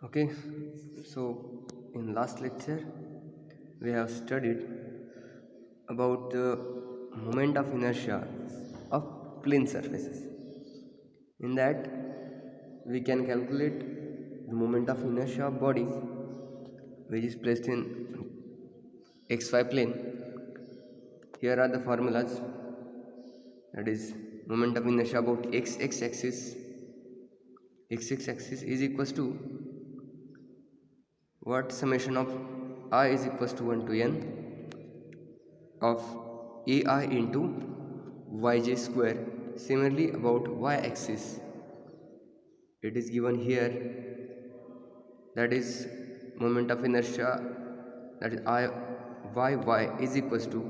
Okay, so in last lecture we have studied about the moment of inertia of plane surfaces. In that we can calculate the moment of inertia of body which is placed in xy plane. Here are the formulas, that is moment of inertia about x axis is equals to what summation of I is equals to 1 to n of ai into yj square. Similarly about y axis it is given here, that is moment of inertia, that is I y is equals to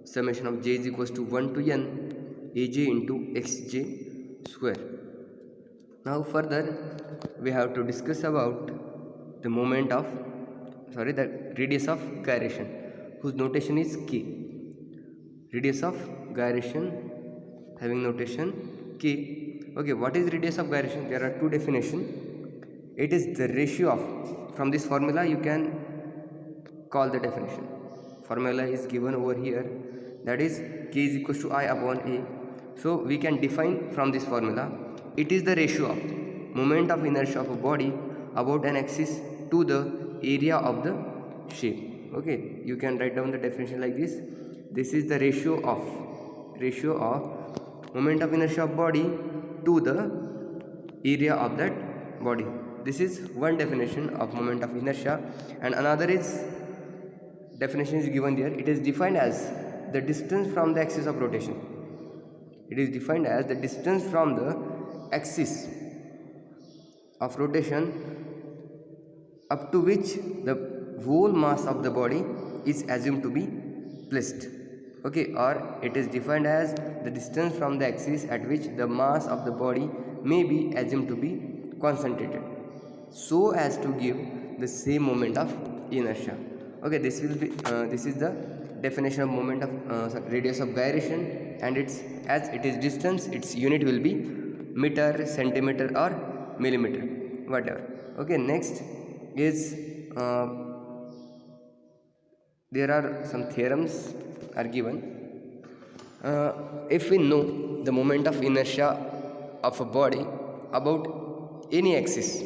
summation of j is equals to 1 to n aj into xj square. Now further we have to discuss about the moment of the radius of gyration, whose notation is k. Radius of gyration having notation k. Okay, what is radius of gyration? There are two definitions. It is the ratio of, from this formula you can call the definition. Formula is given over here, that is k is equals to I upon a. So we can define from this formula, it is the ratio of moment of inertia of a body about an axis to the area of the shape. Okay, you can write down the definition like this. This is the ratio of moment of inertia of body to the area of that body. This is one definition of moment of inertia, and another is definition is given there. It is defined as the distance from the axis of rotation. It is defined as the distance from the axis of rotation up to which the whole mass of the body is assumed to be placed. Okay, or it is defined as the distance from the axis at which the mass of the body may be assumed to be concentrated so as to give the same moment of inertia. Okay, this is the definition of moment of radius of gyration, and its, as it is distance, its unit will be meter, centimeter or millimeter, whatever. Okay, next is there are some theorems are given. If we know the moment of inertia of a body about any axis,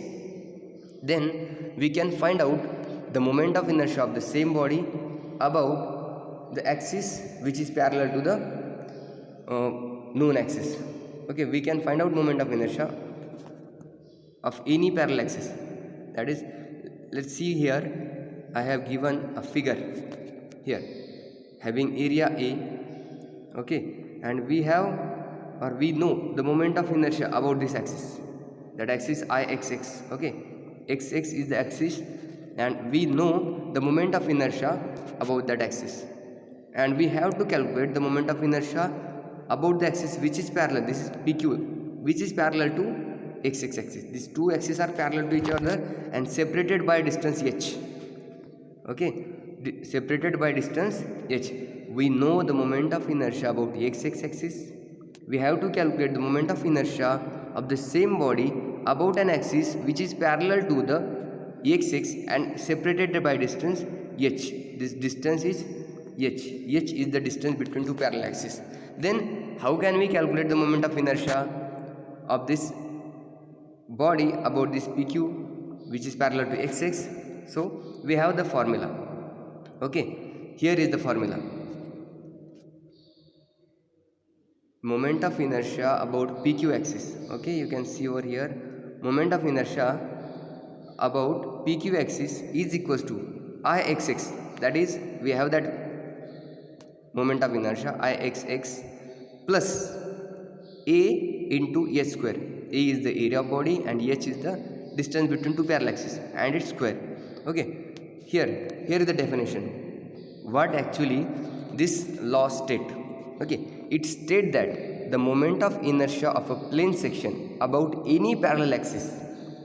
then we can find out the moment of inertia of the same body about the axis which is parallel to the known axis. Okay, we can find out moment of inertia of any parallel axis. That is, let's see here, I have given a figure here having area A. Okay, and we have, or we know the moment of inertia about this axis, that axis ixx. Okay, xx is the axis, and we know the moment of inertia about that axis, and we have to calculate the moment of inertia about the axis which is parallel. This is pq, which is parallel to xx axis. These two axes are parallel to each other and separated by distance h. Okay, separated by distance h. We know the moment of inertia about the xx axis. We have to calculate the moment of inertia of the same body about an axis which is parallel to the xx and separated by distance h. This distance is h. H is the distance between two parallel axes. Then how can we calculate the moment of inertia of this body about this pq which is parallel to xx? So we have the formula. Okay, here is the formula. Moment of inertia about pq axis. Okay, you can see over here, moment of inertia about pq axis is equals to ixx. That is, we have that moment of inertia ixx plus a into h square. A is the area of body and h is the distance between two parallel axes and its square. Okay, here is the definition. What actually this law state? Okay, it states that the moment of inertia of a plane section about any parallel axis,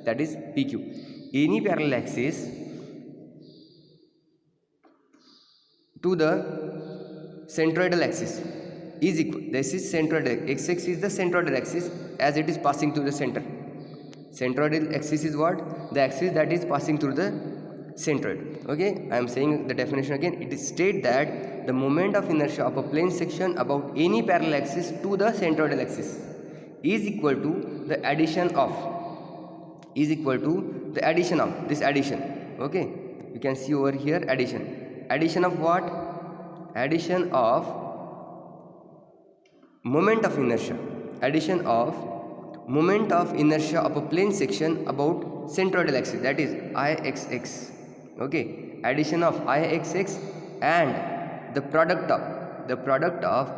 that is pq, any parallel axis to the centroidal axis is equal. This is centroidal, xx is the centroidal axis as it is passing through the center. Centroidal axis is what? The axis that is passing through the centroid. Okay, I am saying the definition again. It is state that the moment of inertia of a plane section about any parallel axis to the centroidal axis is equal to the addition of this addition. Okay, you can see over here addition of what? Addition of moment of inertia, addition of moment of inertia of a plane section about centroidal axis, that is Ixx. Okay, addition of Ixx and the product of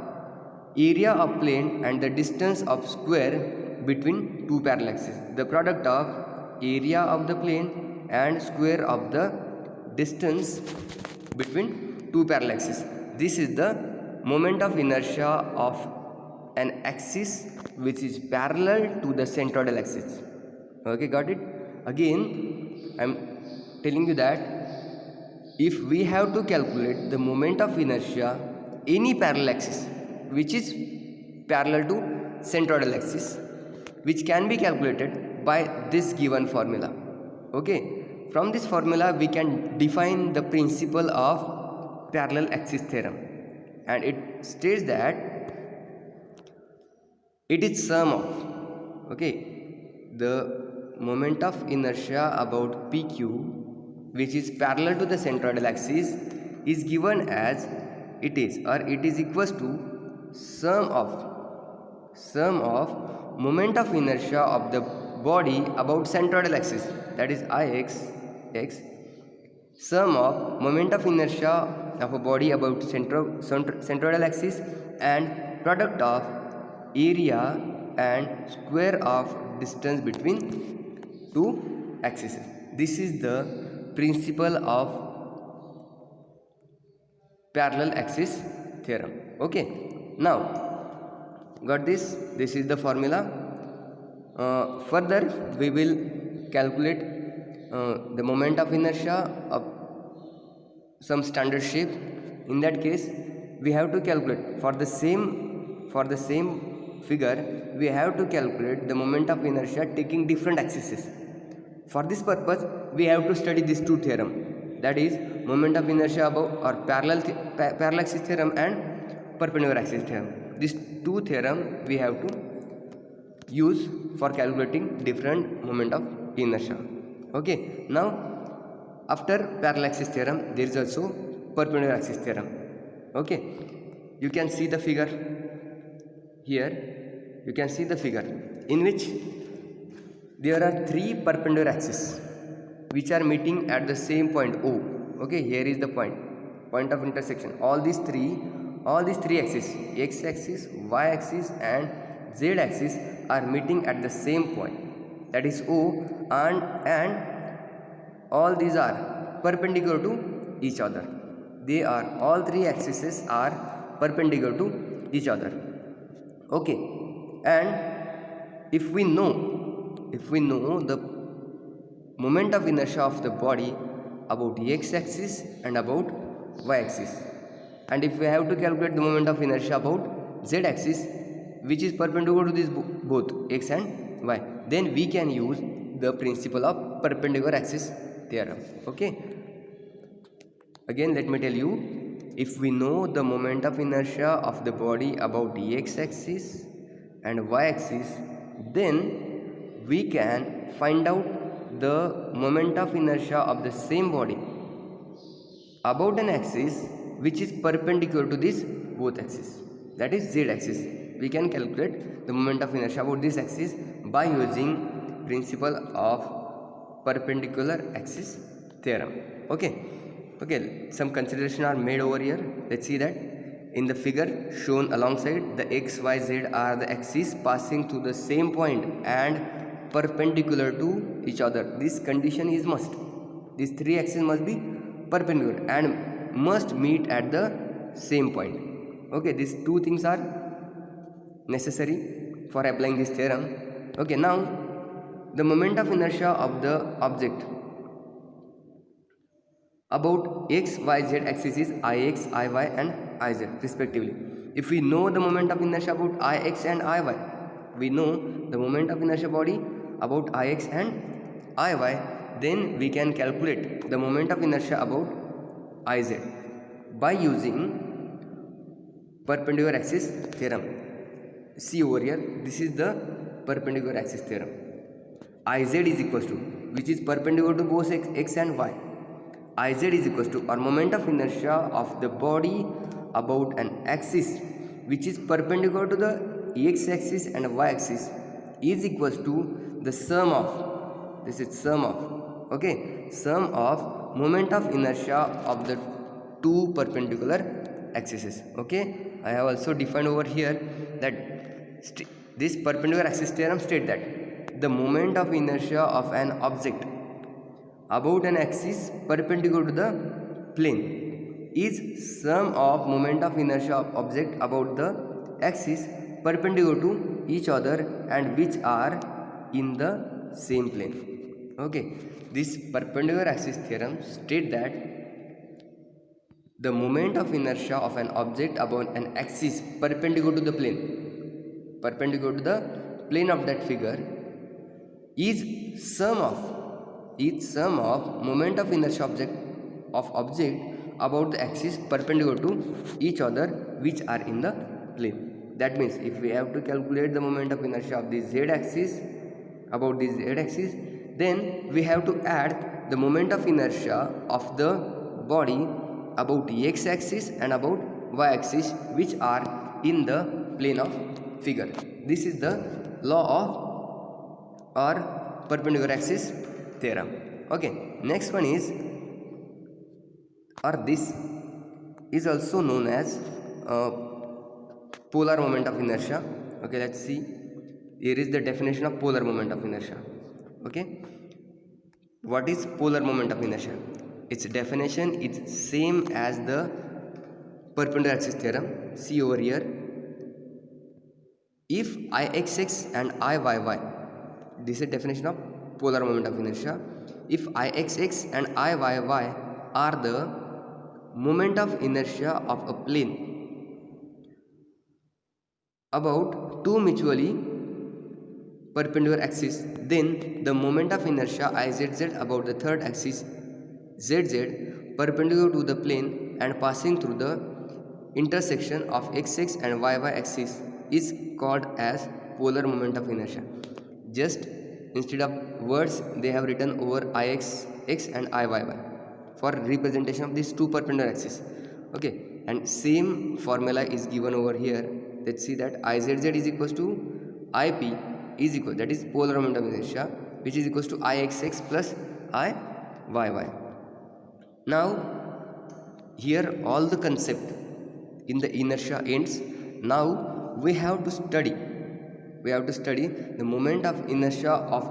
area of plane and the distance of square between two parallel axes. The product of area of the plane and square of the distance between two parallel axes. This is the moment of inertia of an axis which is parallel to the centroidal axis. Okay, got it? Again, I am telling you that if we have to calculate the moment of inertia any parallel axis which is parallel to centroidal axis, which can be calculated by this given formula. Okay, from this formula we can define the principle of parallel axis theorem, and it states that it is sum of the moment of inertia about PQ which is parallel to the centroidal axis is given as it is, or it is equals to sum of moment of inertia of the body about centroidal axis, that is Ix, sum of moment of inertia of a body about centroidal axis and product of area and square of distance between two axes. This is the principle of parallel axis theorem. Okay, now got this? This is the formula. Further we will calculate the moment of inertia of some standard shape. In that case we have to calculate for the same figure, we have to calculate the moment of inertia taking different axes. For this purpose we have to study these two theorem, that is moment of inertia above or parallel axis theorem and perpendicular axis theorem. These two theorem we have to use for calculating different moment of inertia. Okay, now after parallel axis theorem there is also perpendicular axis theorem. Okay, you can see the figure here. You can see the figure in which there are three perpendicular axes which are meeting at the same point O. Okay, here is the point of intersection. All these three axes, x axis, y axis and z axis, are meeting at the same point, that is O, and all these are perpendicular to each other. They are, all three axes are perpendicular to each other. Okay, and if we know the moment of inertia of the body about x axis and about y axis, and if we have to calculate the moment of inertia about z axis which is perpendicular to this both x and y, then we can use the principle of perpendicular axis theorem. Okay, again let me tell you, if we know the moment of inertia of the body about the x axis and y axis, then we can find out the moment of inertia of the same body about an axis which is perpendicular to this both axis, that is z axis. We can calculate the moment of inertia about this axis by using principle of perpendicular axis theorem. Okay, some consideration are made over here. Let's see that in the figure shown alongside, the x, y, z are the axes passing through the same point and perpendicular to each other. This condition is must. These three axes must be perpendicular and must meet at the same point. Okay, these two things are necessary for applying this theorem. Okay, now the moment of inertia of the object about x, y, z axis is Ix, Iy and Iz respectively. If we know the moment of inertia about Ix and Iy, we know the moment of inertia body about Ix and Iy, then we can calculate the moment of inertia about Iz by using perpendicular axis theorem. See over here, this is the perpendicular axis theorem. Iz is equals to, which is perpendicular to both x and y. Iz is equals to, or moment of inertia of the body about an axis which is perpendicular to the x axis and y axis, is equals to the sum of, this is sum of, okay, sum of moment of inertia of the two perpendicular axes. Okay, I have also defined over here that this perpendicular axis theorem state that the moment of inertia of an object about an axis perpendicular to the plane is sum of moment of inertia of object about the axis perpendicular to each other and which are in the same plane. Okay, this perpendicular axis theorem state that the moment of inertia of an object about an axis perpendicular to the plane of that figure is sum of moment of inertia of object about the axis perpendicular to each other which are in the plane. That means if we have to calculate the moment of inertia of the z axis about this z axis, then we have to add the moment of inertia of the body about x axis and about y axis which are in the plane of figure. This is the law of or perpendicular axis theorem. Okay, next one is, or this is also known as polar moment of inertia. Okay, let's see. Here is the definition of polar moment of inertia. Okay, what is polar moment of inertia? Its definition is same as the perpendicular axis theorem. See over here, if Ixx and Iyy, this is definition of polar moment of inertia. If Ixx and Iyy are the moment of inertia of a plane about two mutually perpendicular axis, then the moment of inertia Izz about the third axis Zz perpendicular to the plane and passing through the intersection of xx and yy axis is called as polar moment of inertia. Just instead of words they have written over Ix and Iyy for representation of these two perpendicular axes. Okay, and same formula is given over here. Let's see that Izz is equals to Ip is equal, that is polar moment of inertia, which is equals to Ixx plus Iyy. Now here all the concept in the inertia ends. Now we have to study the moment of inertia of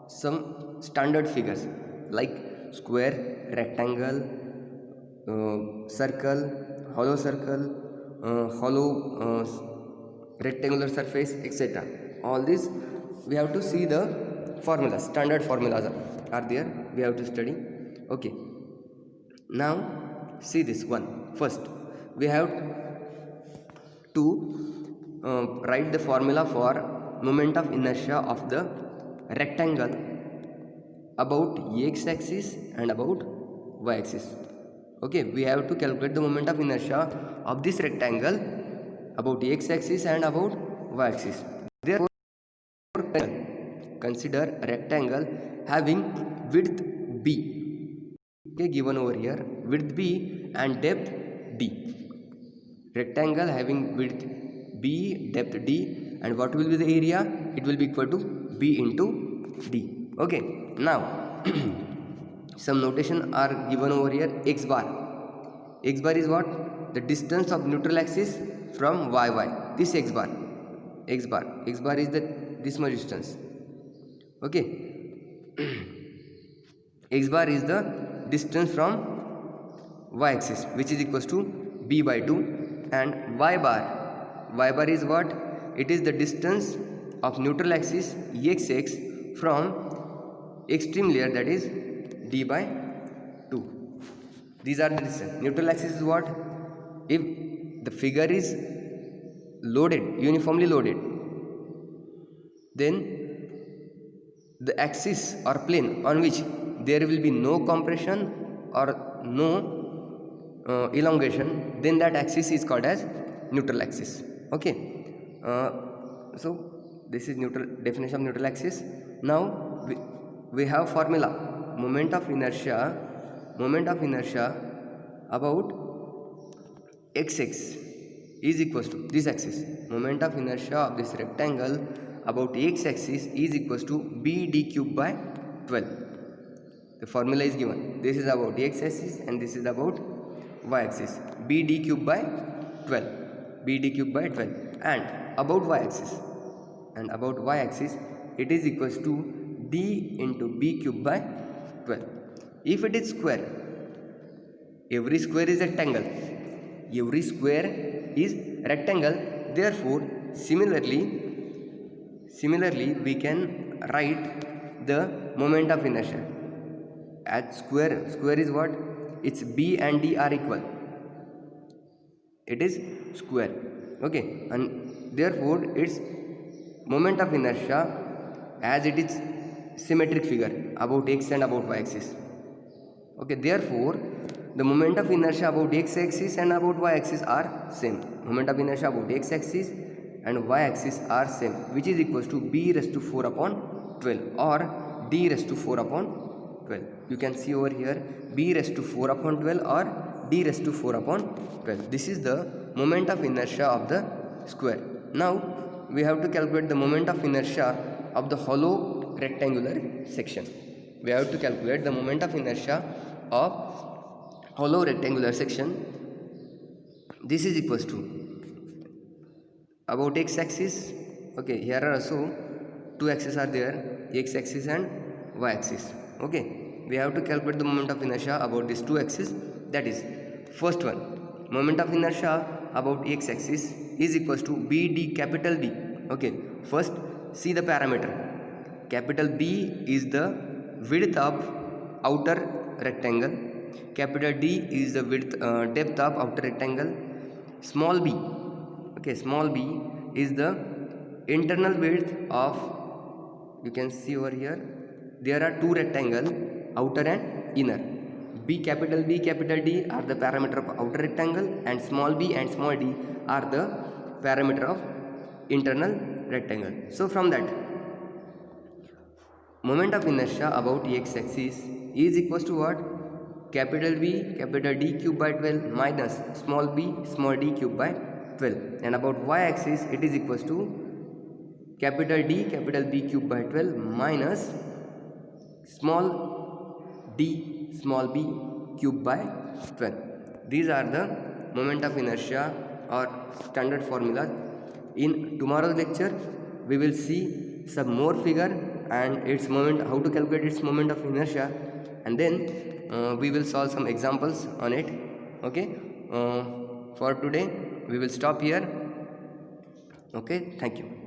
some standard figures like square, rectangle, circle, hollow rectangular surface, etc. All this we have to see the formulas, standard formulas are there, we have to study. Okay, now see this one. First we have to write the formula for moment of inertia of the rectangle about x axis and about y axis. Okay, we have to calculate the moment of inertia of this rectangle about x axis and about y axis. Therefore consider a rectangle having width b, okay, given over here, width b and depth d. Rectangle having width b, depth d, and what will be the area? It will be equal to b into d. Okay, now some notation are given over here. X bar is what? The distance of neutral axis from yy. This x bar is this much distance. Okay, x bar is the distance from y axis, which is equals to b by 2. And y bar is what? It is the distance of neutral axis xx from extreme layer, that is d by 2. These are the distance. Neutral axis is what? If the figure is loaded, uniformly loaded, then the axis or plane on which there will be no compression or no elongation, then that axis is called as neutral axis. Okay, so this is neutral definition of neutral axis. Now we have formula: moment of inertia about x-axis is equals to this axis. Moment of inertia of this rectangle about x-axis is equals to b d cube by 12. The formula is given. This is about x-axis and this is about y-axis. b d cube by 12. b d cube by 12. And about y-axis it is equals to d into b cube by 12. If it is square, every square is rectangle. Every square is rectangle. Therefore, similarly we can write the moment of inertia as square is what? It's b and d are equal. It is square. Okay, and therefore its moment of inertia as it is symmetric figure about x and about y axis. Okay, therefore the moment of inertia about x axis and about y axis are same. Moment of inertia about x axis and y axis are same, which is equals to b raised to 4 upon 12 or d raised to 4 upon 12. You can see over here b raised to 4 upon 12 or d raised to 4 upon 12. This is the moment of inertia of the square. Now we have to calculate the moment of inertia of the hollow rectangular section. We have to calculate the moment of inertia of hollow rectangular section. This is equals to about x-axis. Okay, here are also two axes are there, x-axis and y-axis. Okay, we have to calculate the moment of inertia about these two axes. That is, first one, moment of inertia about x-axis is equals to b d capital D. Okay, first see the parameter. Capital B is the width of outer rectangle. Capital D is the depth of outer rectangle. Small b, okay, small b is the internal width of, you can see over here, there are two rectangles, outer and inner. Capital B, capital D are the parameter of outer rectangle, and small b and small d are the parameter of internal rectangle. So from that, moment of inertia about x-axis is equals to what? Capital B, capital D cube by 12 minus small b, small d cube by 12. And about y-axis it is equals to capital D, capital B cube by 12 minus small d, small b cube by 12. These are the moment of inertia or standard formulas. In tomorrow's lecture, we will see some more figure and its moment, how to calculate its moment of inertia, and then we will solve some examples on it. Okay, for today we will stop here. Okay, thank you.